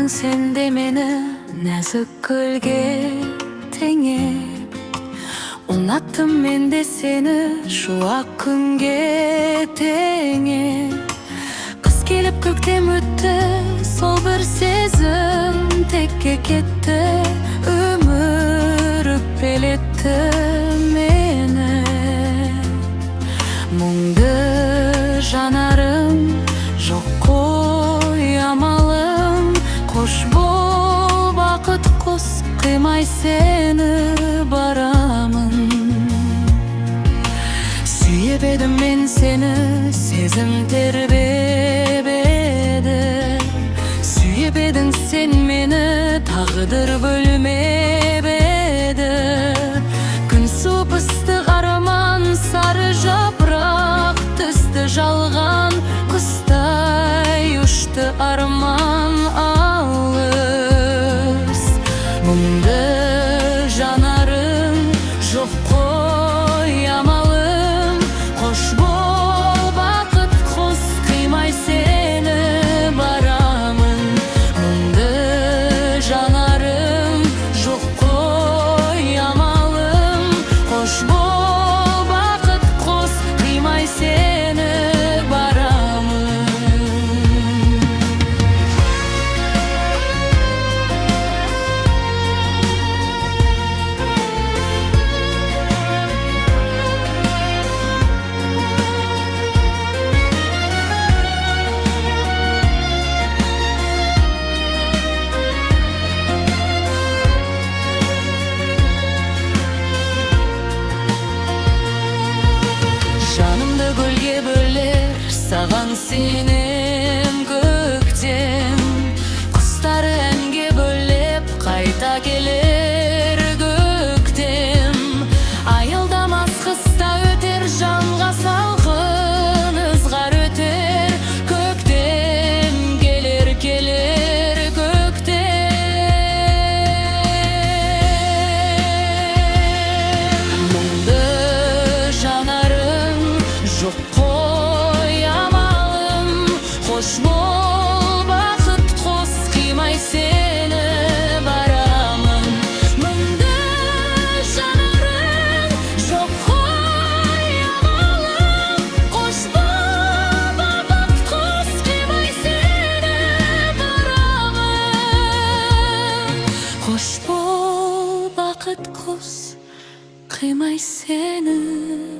Бардың сен де мені нәзік гүлге теңеп, ұнаттым мен де сені шуақ күнге теңеп. Қыс келіп көктем өтті, сол бір сезім текке кетті. Өмір өкпелетті мені, мұңды жанарым жоқ қой амалым. Қош бол бақыт құс, қимай сені барамын. Сүйіп едім мен сені, сезім тербеп еді. Сүйіп едің сен мені, тағдыр бөлмеп еді. Күн суып ыстық арман, сары жапырақ түсті жалған. Құстай ұшты арман алыс. Мұңды жанарың жоқ қой амалым. Қош бол бақыт құс, қимай сені барамын. Мұңды жанарың жоқ қой амалым. Қош бол бақыт құс, қимай сені барамын. Жанымды гүлге бөлер, саған сенем көктем. Құстары әнге бөлеп, қайта келер көктем. Аялдамас қыста өтер, жанға салқын ызғар өтер. Көктем келер, келер көктем. Мұңды жанарың жоқ қой амалым. Қош бол бақыт құс, қимай сені барамын. Мұңды жанарың жоқ қой амалым. Қош бол бақыт құс, қимай сені барамын. Қош бол бақыт құс, қимай сені